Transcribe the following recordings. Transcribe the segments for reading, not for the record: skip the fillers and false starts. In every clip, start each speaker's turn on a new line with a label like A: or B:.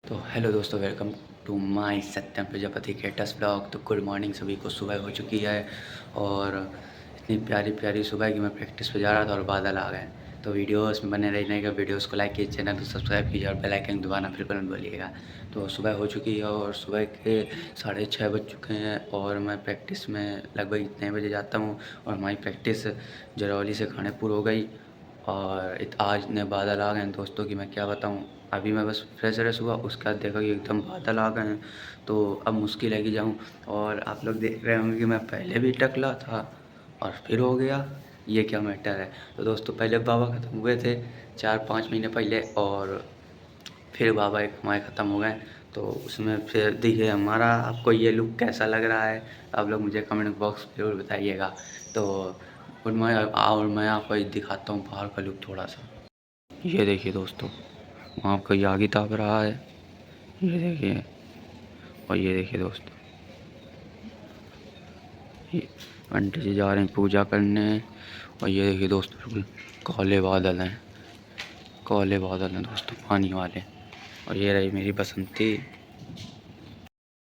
A: तो हेलो दोस्तों, welcome to my Satyam Prajapati creators blog. तो गुड मॉर्निंग सभी को। सुबह हो चुकी है और इतनी प्यारी प्यारी सुबह की मैं प्रैक्टिस पे जा रहा था और बादल आ गए। तो वीडियोस में बने रहने का, वीडियोस को लाइक कीजिए, चैनल को सब्सक्राइब कीजिए और बेल आइकन दबाना बिल्कुल मत भूलिएगा। तो सुबह हो चुकी है और सुबह के 6:30 बज चुके हैं और मैं प्रैक्टिस में लगभग इतने बजे जाता हूँ और हमारी प्रैक्टिस जरौली से खानेपुर हो गई। और आज ने बादल आ गए हैं दोस्तों कि मैं क्या बताऊँ। अभी मैं बस फ्रेश व्रेश हुआ, उसके बाद देखा कि एकदम बादल आ गए हैं। तो अब मुश्किल है कि जाऊँ। और आप लोग देख रहे होंगे कि मैं पहले भी टकला था और फिर हो गया, ये क्या मैटर है। तो दोस्तों पहले बाबा ख़त्म हुए थे 4-5 महीने पहले और फिर बाबा एक हमारे ख़त्म हो गए। तो उसमें फिर देखिए हमारा आपको ये लुक कैसा लग रहा है, आप लोग मुझे कमेंट बॉक्स में ज़रूर बताइएगा। तो और मैं आपको दिखाता हूँ बाहर का लुक थोड़ा सा। ये देखिए दोस्तों, वहाँ आपका ये आगे ताप रहा है, ये देखिए। और ये देखिए दोस्तों, ये आंटी जी जा रहे हैं पूजा करने। और ये देखिए दोस्तों, बिल्कुल काले बादल हैं, काले बादल हैं दोस्तों, पानी वाले। और ये रही मेरी बसंती।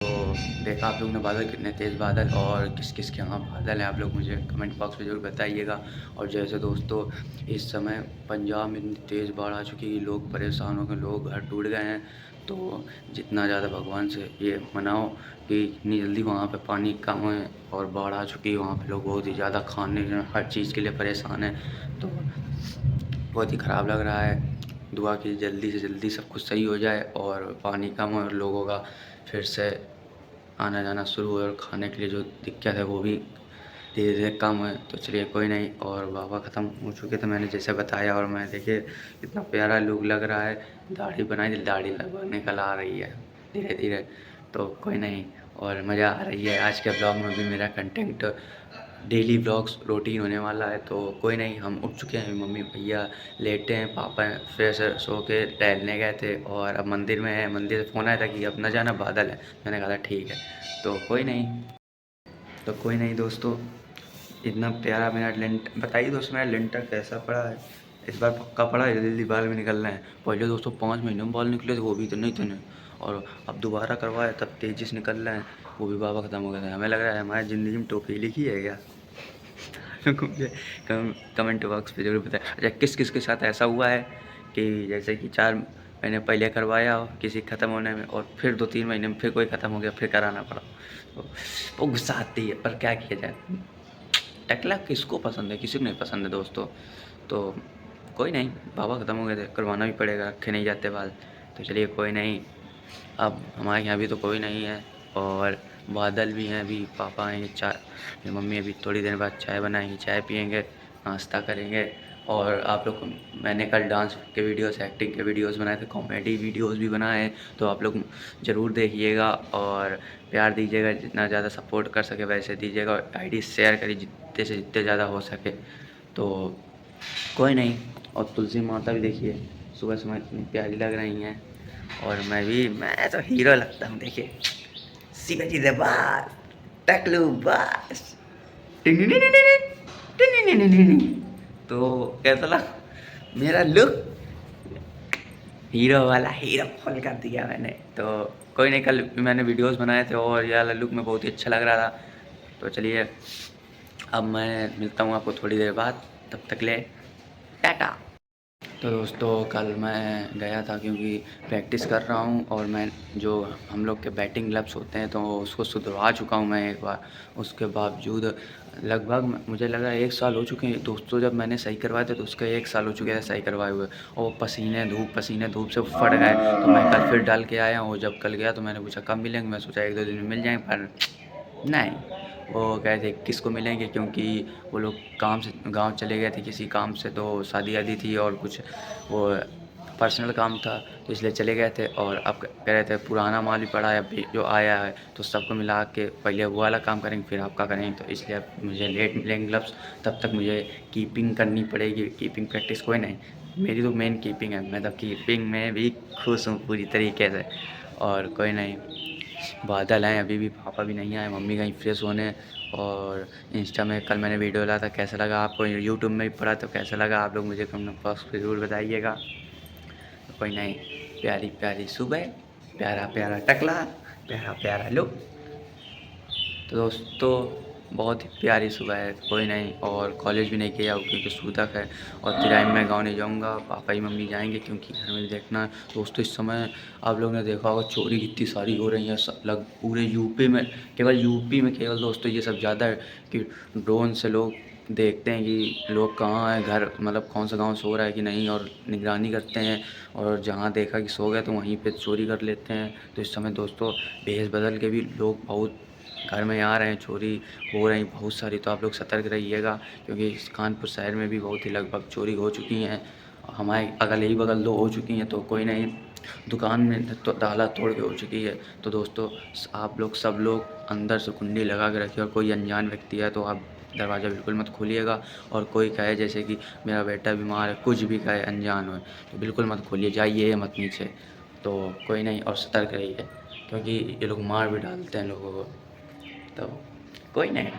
A: तो देखा आप लोग ने बादल, कितने तेज़ बादल और किस किस के यहाँ बादल हैं, आप लोग मुझे कमेंट बॉक्स में ज़रूर बताइएगा। और जैसे दोस्तों इस समय पंजाब में इतनी तेज़ बाढ़ आ चुकी है, लोग परेशान हो गए, लोग घर टूट गए हैं। तो जितना ज़्यादा भगवान से ये मनाओ कि इतनी जल्दी वहाँ पे पानी कम होए। और बाढ़ आ चुकी है वहाँ पे, लोग बहुत ही ज़्यादा खाने हर चीज़ के लिए परेशान हैं। तो बहुत ही ख़राब लग रहा है। दुआ की जल्दी से जल्दी सब कुछ सही हो जाए और पानी कम हो और लोगों का फिर से आना जाना शुरू हुआ और खाने के लिए जो दिक्कत है वो भी धीरे धीरे कम है। तो चलिए कोई नहीं। और बाबा ख़त्म हो चुके थे मैंने जैसे बताया। और मैं देखिए इतना प्यारा लुक लग रहा है, दाढ़ी बनाई, दाढ़ी लगभग निकल आ रही है धीरे धीरे। तो कोई नहीं, और मज़ा आ रही है। आज के ब्लॉग में भी मेरा कंटेंट डेली ब्लॉग्स रूटीन होने वाला है। तो कोई नहीं, हम उठ चुके हैं, मम्मी भैया लेटे हैं, पापा फ्रेश सो के टहलने गए थे और अब मंदिर में है। मंदिर से फ़ोन आया था कि अब न जाना, बादल है। मैंने कहा था ठीक है। तो कोई नहीं, दोस्तों, इतना प्यारा मेरा बताइए दोस्तों मेरा लेंटर कैसा पड़ा है। इस बार पक्का पड़ा है, जल्दी जल्दी बाल भी निकल रहे हैं। पहले दोस्तों 5 महीने में बाल निकले थे, वो भी तो नहीं थे। और अब दोबारा करवाया तब तेज़ी से निकल रहे हैं, वो भी बाबा ख़त्म हो गए थे। हमें लग रहा है हमारी ज़िंदगी में टोपी लिखी है क्या। मुझे कमेंट बॉक्स पे जरूर बताएं। अच्छा, किस किस के साथ ऐसा हुआ है कि जैसे कि 4 महीने पहले करवाया हो किसी ख़त्म होने में और फिर 2-3 महीने में फिर कोई ख़त्म हो गया, फिर कराना पड़ा। तो वो गुस्सा आती है, पर क्या किया जाए। टकला किसको पसंद है, किसी को नहीं पसंद है दोस्तों। तो कोई नहीं, बाबा ख़त्म हो गए थे, करवाना भी पड़ेगा, रखे नहीं जाते बाल। तो चलिए कोई नहीं, अब हमारे यहाँ भी तो कोई नहीं है और बादल भी हैं। अभी पापा आएंगे, चाय, मेरी मम्मी अभी थोड़ी देर बाद चाय बनाएंगी, चाय पियेंगे, नाश्ता करेंगे। और आप लोग को मैंने कल डांस के वीडियोस, एक्टिंग के वीडियोस बनाए थे, कॉमेडी वीडियोस भी बनाए हैं। तो आप लोग ज़रूर देखिएगा और प्यार दीजिएगा, जितना ज़्यादा सपोर्ट कर सके वैसे दीजिएगा और आईडी शेयर करिए जितने से जितने ज़्यादा हो सके। तो कोई नहीं। और तुलसी माता भी देखिए सुबह सुबह इतनी प्यारी लग रही हैं। और मैं तो हीरो लगता हूँ। देखिए शिवाजी द बास, टकलू बास। तो कैसा लगा मेरा लुक, हीरो वाला हीरो फॉल कर दिया मैंने। तो कोई नहीं, कल मैंने वीडियोस बनाए थे और ये वाला लुक में बहुत ही अच्छा लग रहा था। तो चलिए अब मैं मिलता हूँ आपको थोड़ी देर बाद, तब तक ले टाटा। तो दोस्तों कल मैं गया था क्योंकि प्रैक्टिस कर रहा हूँ और मैं जो हम लोग के बैटिंग ग्लव्स होते हैं तो उसको सुधरवा चुका हूँ मैं एक बार। उसके बावजूद लगभग मुझे लगा 1 साल हो चुके हैं दोस्तों, जब मैंने सही करवाए थे तो उसके 1 साल हो चुके थे सही करवाए हुए। और पसीने धूप से फट गए। तो मैं कल फिर डाल के आया हूँ। जब कल गया तो मैंने पूछा कब मिलेंगे, मैं सोचा 1-2 दिन में मिल जाएंगे, पर नहीं। वो कहे थे किसको मिलेंगे, क्योंकि वो लोग काम से गांव चले गए थे किसी काम से, तो शादी आदि थी और कुछ वो पर्सनल काम था तो इसलिए चले गए थे। और अब कह रहे थे पुराना माल भी पड़ा है अभी जो आया है, तो सबको मिला के पहले वो वाला काम करेंगे फिर आपका करेंगे। तो इसलिए अब मुझे लेट मिलेंगे ग्लव्स, तब तक मुझे कीपिंग करनी पड़ेगी। कीपिंग प्रैक्टिस कोई नहीं, मेरी तो मेन कीपिंग है। मैं तो कीपिंग में भी खुश हूँ पूरी तरीके से। और कोई नहीं, बादल हैं, अभी भी पापा भी नहीं आए, मम्मी गई फ्रेश होने। और इंस्टा में कल मैंने वीडियो डाला था, कैसा लगा आपको, यूट्यूब में भी पड़ा तो कैसा लगा, आप लोग मुझे कमेंट बॉक्स में ज़रूर बताइएगा। तो कोई नहीं, प्यारी प्यारी सुबह प्यारा प्यारा टकला, प्यारा प्यारा लुक। तो दोस्तों बहुत ही प्यारी सुबह है, कोई नहीं। और कॉलेज भी नहीं किया क्योंकि सूतक है। और तिराई में गाँव नहीं जाऊंगा, पापा ही मम्मी जाएंगे क्योंकि घर में देखना है। दोस्तों इस समय आप लोगों ने देखा होगा चोरी कितनी सारी हो रही है, लग पूरे यूपी में, केवल यूपी में केवल दोस्तों ये सब ज़्यादा है कि ड्रोन से लोग देखते हैं कि लोग कहाँ हैं, घर मतलब कौन सा गांव सो रहा है कि नहीं, और निगरानी करते हैं। और जहाँ देखा कि सो गए तो वहीं पे चोरी कर लेते हैं। तो इस समय दोस्तों भेष बदल के भी लोग बहुत घर में आ रहे हैं, चोरी हो रही बहुत सारी। तो आप लोग सतर्क रहिएगा क्योंकि इस कानपुर शहर में भी बहुत ही लगभग चोरी हो चुकी हैं। हमारे अगल ही बगल 2 हो चुकी हैं, तो कोई नहीं, दुकान में तो ताला तोड़ के हो चुकी है। तो दोस्तों आप लोग सब लोग अंदर से कुंडी लगा के रखिए, और कोई अनजान व्यक्ति है तो आप दरवाज़ा बिल्कुल मत खोलिएगा। और कोई कहे जैसे कि मेरा बेटा बीमार है, कुछ भी कहे अनजान हो तो बिल्कुल मत खोलिए, जाइए मत नीचे। तो कोई नहीं, और सतर्क रहिए क्योंकि ये लोग मार भी डालते हैं लोगों को। तो कोई नहीं,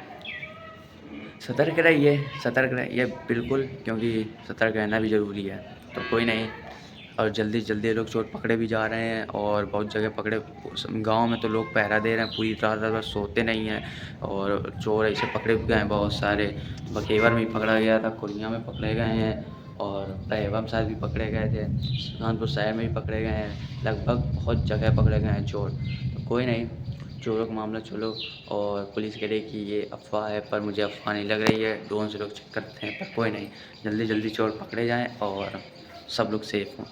A: सतर्क रहिए बिल्कुल, क्योंकि सतर्क रहना भी ज़रूरी है। तो कोई नहीं, और जल्दी से जल्दी लोग चोर पकड़े भी जा रहे हैं, और बहुत जगह पकड़े। गांव में तो लोग पहरा दे रहे हैं, पूरी रात रात भर सोते नहीं हैं। और चोर ऐसे पकड़े भी गए हैं बहुत सारे। बकेवर में भी पकड़ा गया था, कुड़िया में पकड़े गए हैं, और पहलगाम साइड भी पकड़े गए थे, कानपुर शहर में भी पकड़े गए हैं। लगभग बहुत जगह पकड़े गए हैं चोर। तो कोई नहीं, चोरों का मामला चलो। और पुलिस कह रही कि ये अफ़वाह है, पर मुझे अफ़वाह नहीं लग रही है, ड्रोन से लोग चेक करते हैं। पर कोई नहीं, जल्दी जल्दी चोर पकड़े जाएं और सब लोग सेफ़ हों।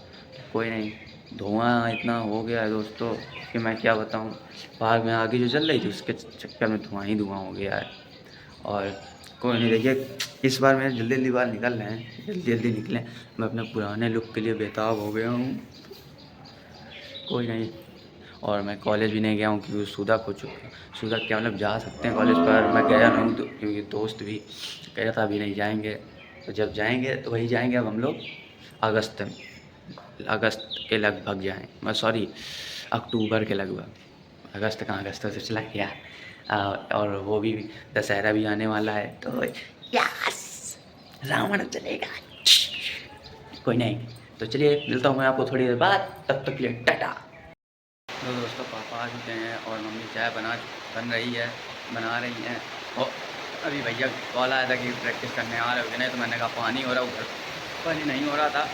A: कोई नहीं, धुआं इतना हो गया है दोस्तों कि मैं क्या बताऊं। बाहर में आगे जो चल रही थी उसके चक्कर में धुआं ही धुआं हो गया है। और कोई नहीं, देखिए इस बार मेरे जल्दी जल्दी बाहर निकल रहे हैं, जल्दी जल्दी निकलें। मैं अपने पुराने लुक के लिए बेताब हो गया हूँ। कोई नहीं, और मैं कॉलेज भी नहीं गया हूँ क्योंकि सूदक हो चुका है। सूदक क्या मतलब जा सकते हैं कॉलेज, पर मैं गया नहीं हूँ तो क्योंकि दोस्त भी कह रहा था अभी नहीं जाएंगे। तो जब जाएंगे तो वही जाएंगे अब हम लोग अगस्त में, अगस्त के लगभग जाएँ, मैं सॉरी अक्टूबर के लगभग। अगस्त कहाँ, अगस्त से चला गया। और वो भी दशहरा भी आने वाला है, तो यस रावण चलेगा। कोई नहीं, तो चलिए मिलता हूँ मैं आपको थोड़ी देर बाद, तब तक के लिए टाटा। तो दोस्तों पापा आ चुके हैं और मम्मी चाय बन रही है, बना रही हैं। और अभी भैया कॉल आया था कि प्रैक्टिस करने आ रहे हो कि नहीं, तो मैंने कहा पानी हो रहा, उधर पानी नहीं हो रहा था।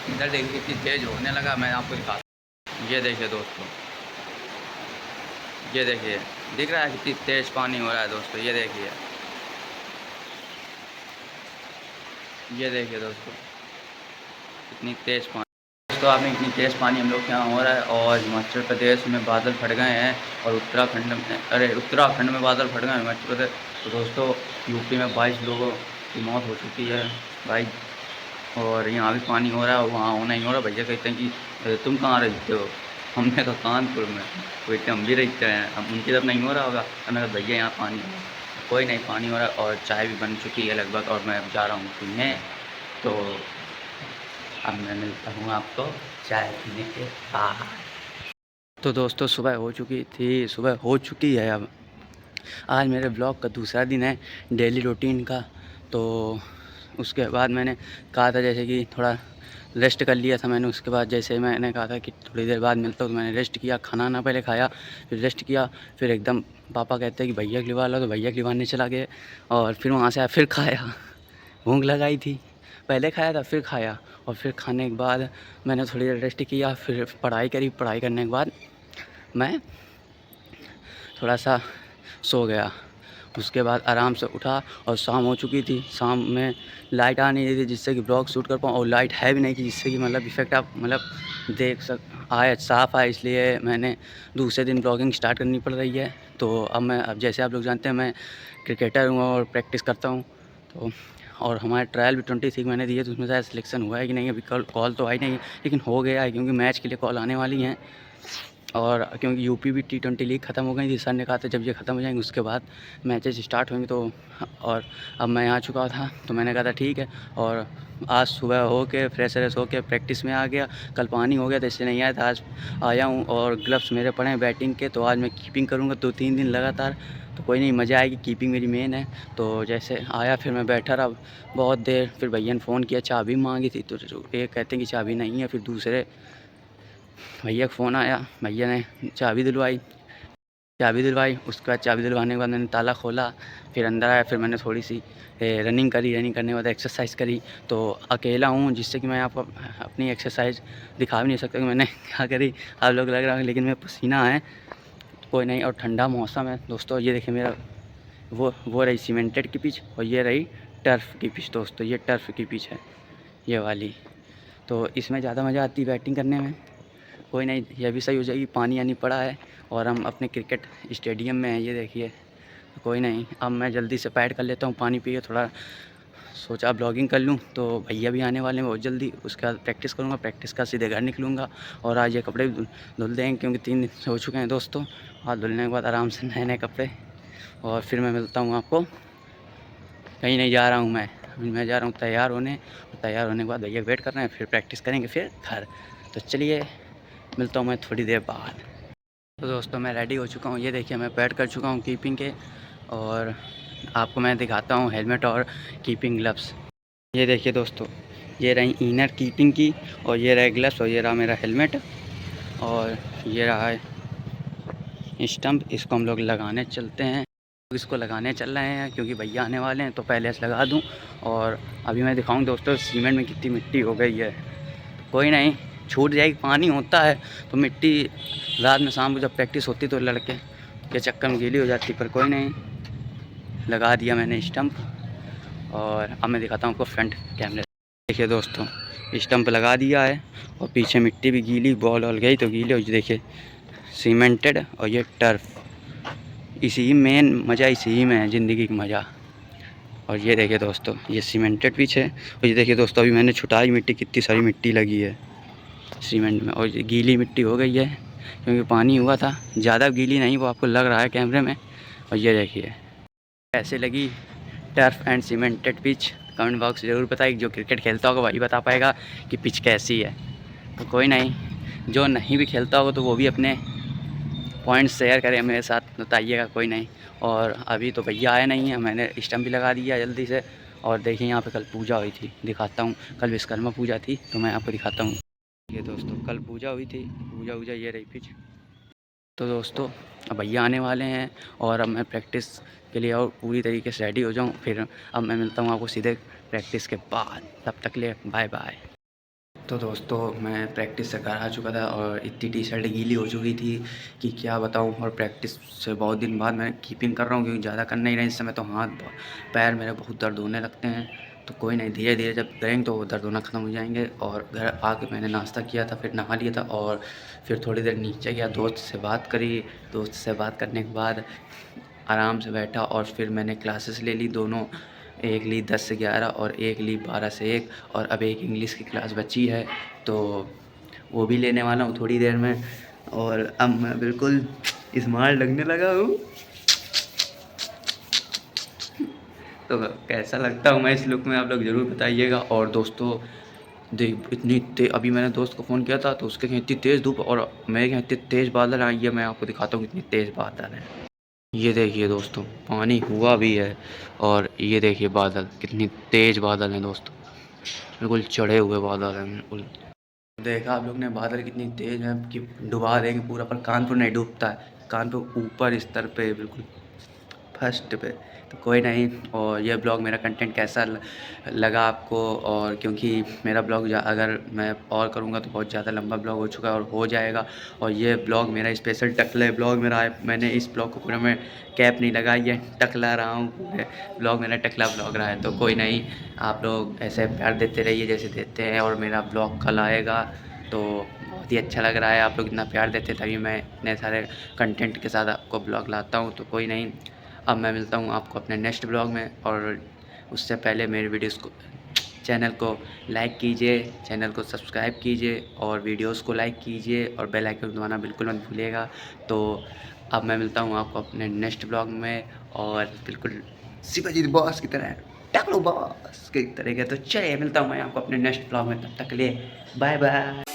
A: इधर देखिए कितनी तेज़ होने लगा, मैं आपको दिखा। ये देखिए दोस्तों, ये देखिए, दिख रहा है कितनी तेज़ पानी हो रहा है दोस्तों। ये देखिए दोस्तों कितनी तेज़ पानी। दोस्तों आपने इतनी तेज़ पानी हम लोग के यहाँ हो रहा है। और हिमाचल प्रदेश में बादल फट गए हैं, और उत्तराखंड में बादल फट गए हैं, हिमाचल प्रदेश। तो दोस्तों यूपी में 22 लोगों की मौत हो चुकी है भाई। और यहाँ भी पानी हो रहा है, वहाँ होना ही हो रहा है। भैया कहते हैं कि तुम कहाँ रहते हो, हमने कहा कानपुर में। कहते हम भी रहते हैं, अब उनकी तरफ नहीं हो रहा होगा। हमने कहा भैया यहाँ पानी है। कोई नहीं, पानी हो रहा है, और चाय भी बन चुकी है लगभग, और मैं अब जा रहा हूँ पीने। तो अब मैं मिलता हूँ आपको चाय पीने के बाद। तो दोस्तों सुबह हो चुकी है अब। आज मेरे ब्लॉग का दूसरा दिन है डेली रूटीन का। तो उसके बाद मैंने कहा था जैसे कि थोड़ा रेस्ट कर लिया था मैंने। उसके बाद जैसे मैंने कहा था कि थोड़ी देर बाद मिलता हूँ, तो मैंने रेस्ट किया, खाना ना पहले खाया, फिर रेस्ट किया। फिर एकदम पापा कहते हैं कि भैया के लिवा लो, तो भैया के लिवाने चला गया। और फिर वहाँ से आया, फिर खाया, भूख लगाई थी, पहले खाया था फिर खाया। और फिर खाने के बाद मैंने थोड़ी देर रेस्ट किया, फिर पढ़ाई करी। पढ़ाई करने के बाद मैं थोड़ा सा सो गया। उसके बाद आराम से उठा, और शाम हो चुकी थी। शाम में लाइट आ नहीं रही थी जिससे कि ब्लॉग शूट कर पाऊँ, और लाइट है भी नहीं थी जिससे कि मतलब इफ़ेक्ट आप मतलब देख आए साफ़ आए। इसलिए मैंने दूसरे दिन ब्लॉगिंग स्टार्ट करनी पड़ रही है। तो अब जैसे आप लोग जानते हैं मैं क्रिकेटर हूँ और प्रैक्टिस करता हूँ। तो और हमारे ट्रायल भी 23 मैंने दिए, तो उसमें शायद सिलेक्शन हुआ है कि नहीं, अभी कॉल तो आई नहीं, लेकिन हो गया है क्योंकि मैच के लिए कॉल आने वाली हैं। और क्योंकि यूपी भी T20 लीग ख़त्म हो गई थी, सर ने कहा था जब ये ख़त्म हो जाएंगे उसके बाद मैचेस स्टार्ट होंगे। तो और अब मैं आ चुका था, तो मैंने कहा था ठीक है। और आज सुबह हो के फ्रेश व्रेश हो के प्रैक्टिस में आ गया। कल पानी हो गया था इसलिए नहीं आया था, आज आया हूँ। और ग्लव्स मेरे पड़े हैं बैटिंग के, तो आज मैं कीपिंग करूँगा 2-3 दिन लगातार। तो कोई नहीं, मज़ा आएगी, कीपिंग मेरी मेन है। तो जैसे आया फिर मैं बैठा रहा बहुत देर। फिर भैया ने फ़ोन किया, चाबी मांगी थी, तो एक कहते हैं कि चाबी नहीं है, फिर दूसरे भैया का फ़ोन आया, भैया ने चाबी दिलवाई। उसके बाद चाबी दिलवाने के बाद मैंने ताला खोला, फिर अंदर आया, फिर मैंने थोड़ी सी रनिंग करी। रनिंग करने के बाद एक्सरसाइज़ करी। तो अकेला हूँ, जिससे कि मैं आपको अपनी एक्सरसाइज़ दिखा भी नहीं सकता कि मैंने क्या करी। आप लोग लग रहा है लेकिन मैं पसीना है, कोई नहीं। और ठंडा मौसम है दोस्तों। ये देखिए मेरा वो रही सीमेंटेड की पिच और ये रही टर्फ़ की पिच दोस्तों। ये टर्फ़ की पिच है ये वाली। तो इसमें ज़्यादा मज़ा आती है बैटिंग करने में। कोई नहीं, ये भी सही हो जाएगी। पानी आनी पड़ा है और हम अपने क्रिकेट स्टेडियम में हैं, ये देखिए। कोई नहीं, अब मैं जल्दी से पैड कर लेता हूँ, पानी पी के थोड़ा सोचा ब्लॉगिंग कर लूँ। तो भैया भी आने वाले हैं बहुत जल्दी। उसके बाद प्रैक्टिस करूँगा, प्रैक्टिस का सीधे घर निकलूँगा। और आज ये कपड़े धुल देंगे क्योंकि 3 दिन से हो चुके हैं दोस्तों। हाथ धुलने के बाद आराम से नए नए कपड़े। और फिर मैं मिलता हूँ आपको। कहीं नहीं जा रहा हूँ मैं, अभी मैं जा रहा हूँ तैयार होने। और तैयार होने के बाद भैया वेट कर रहे हैं, फिर प्रैक्टिस करेंगे, फिर घर। तो चलिए मिलता हूँ मैं थोड़ी देर बाद। तो दोस्तों मैं रेडी हो चुका हूँ। ये देखिए मैं पैड कर चुका हूँ कीपिंग के। और आपको मैं दिखाता हूँ हेलमेट और कीपिंग ग्लव्स। ये देखिए दोस्तों, ये रही इनर कीपिंग की और ये रहा ग्लव्स और ये रहा मेरा हेलमेट। और ये रहा है स्टंप। इसको हम लोग लगाने चलते हैं। इसको लगाने चल रहे हैं क्योंकि भैया आने वाले हैं, तो पहले से लगा दूं। और अभी मैं दिखाऊं दोस्तों सीमेंट में कितनी मिट्टी हो गई है। कोई नहीं, छूट जाएगी। पानी होता है तो मिट्टी रात में शाम को जब प्रैक्टिस होती तो लड़के के चक्कर में गीली हो जाती। पर कोई नहीं, लगा दिया मैंने स्टंप। और अब मैं दिखाता हूँ आपको फ्रंट कैमरे। देखिए दोस्तों, स्टंप लगा दिया है और पीछे मिट्टी भी गीली, बॉल वॉल गई तो गीली हो। देखिए सीमेंटेड और ये टर्फ। इसी मेन मज़ा इसी में है, ज़िंदगी का मज़ा। और ये देखिए दोस्तों, ये सीमेंटेड पिच है। और ये देखिए दोस्तों, अभी मैंने छुटाई मिट्टी, कितनी सारी मिट्टी लगी है सीमेंट में। और ये गीली मिट्टी हो गई है क्योंकि पानी हुआ था। ज़्यादा गीली नहीं, वो आपको लग रहा है कैमरे में। और ये देखिए कैसे लगी turf and cemented pitch. Comment box ज़रूर बताइए, जो क्रिकेट खेलता होगा वही बता पाएगा कि पिच कैसी है। तो कोई नहीं, जो नहीं भी खेलता होगा तो वो भी अपने पॉइंट्स शेयर करें मेरे साथ, बताइएगा। कोई नहीं। और अभी तो भैया आए नहीं हैं, मैंने स्टंप भी लगा दिया जल्दी से। और देखिए यहाँ पे कल पूजा हुई थी, दिखाता हूँ। कल विश्वकर्मा पूजा थी तो मैं आपको दिखाता हूँ। ये दोस्तों कल पूजा हुई थी, पूजा ये रही पिच। तो दोस्तों अब भैया आने वाले हैं और अब मैं प्रैक्टिस के लिए और पूरी तरीके से रेडी हो जाऊँ। फिर अब मैं मिलता हूँ आपको सीधे प्रैक्टिस के बाद। तब तक के लिए बाय बाय। तो दोस्तों मैं प्रैक्टिस से घर आ चुका था और इतनी टी शर्ट गीली हो चुकी थी कि क्या बताऊं। और प्रैक्टिस से बहुत दिन बाद मैं कीपिंग कर रहा हूं क्योंकि ज़्यादा कर नहीं रहे इस समय। तो हाथ पैर मेरे बहुत दर्द होने लगते हैं। तो कोई नहीं, धीरे धीरे जब करेंगे तो दर्द होना ख़त्म हो जाएंगे। और घर आके मैंने नाश्ता किया था, फिर नहा लिया था और फिर थोड़ी देर नीचे गया, दोस्त से बात करी। दोस्त से बात करने के बाद आराम से बैठा और फिर मैंने क्लासेस ले ली दोनों। एक ली 10 से 11 और एक ली 12 से 1। और अब एक इंग्लिश की क्लास बची है तो वो भी लेने वाला हूँ थोड़ी देर में। और अब मैं बिल्कुल स्मार्ट लगने लगा हूँ। तो कैसा लगता हूँ मैं इस लुक में, आप लोग ज़रूर बताइएगा। और दोस्तों देख अभी मैंने दोस्त को फ़ोन किया था तो उसके यहाँ इतनी तेज़ धूप और मेरे यहाँ इतने तेज़ बादल आई है। मैं आपको दिखाता हूँ कितनी तेज़ बादल है। ये देखिए दोस्तों, पानी हुआ भी है। और ये देखिए बादल, कितनी तेज़ बादल हैं दोस्तों, बिल्कुल चढ़े हुए बादल हैं बिल्कुल। देखा आप लोग ने बादल कितनी तेज़ है कि डुबा देंगे पूरा। पर कानपुर नहीं डूबता है, कानपुर ऊपर स्तर पे बिल्कुल फर्स्ट पे। तो कोई नहीं। और ये ब्लॉग मेरा कंटेंट कैसा लगा आपको। और क्योंकि मेरा ब्लॉग अगर मैं और करूँगा तो बहुत ज़्यादा लंबा ब्लॉग हो चुका है और हो जाएगा। और ये ब्लॉग मेरा स्पेशल टकले ब्लॉग मेरा है। मैंने इस ब्लॉग को पूरे में कैप नहीं लगाई है, टकला रहा हूँ पूरे ब्लॉग, मेरा टकला ब्लॉग रहा है। तो कोई नहीं, आप लोग ऐसे प्यार देते रहिए जैसे देते हैं। और मेरा ब्लॉग कल आएगा तो बहुत ही अच्छा लग रहा है, आप लोग इतना प्यार देते तभी मैं इतने सारे कंटेंट के साथ आपको ब्लॉग लाता हूँ। तो कोई नहीं, अब मैं मिलता हूँ आपको अपने नेक्स्ट ब्लॉग में। और उससे पहले मेरे वीडियोस को, चैनल को लाइक कीजिए, चैनल को सब्सक्राइब कीजिए और वीडियोस को लाइक कीजिए और बेल आइकन दबाना बिल्कुल मत भूलिएगा। तो अब मैं मिलता हूँ आपको अपने नेक्स्ट ब्लॉग में और बिल्कुल शिवाजी बॉस की तरह, टकलो बॉस की तरह। तो चलिए मिलता हूँ मैं आपको अपने नेक्स्ट ब्लॉग में, तब तक के लिए बाय बाय।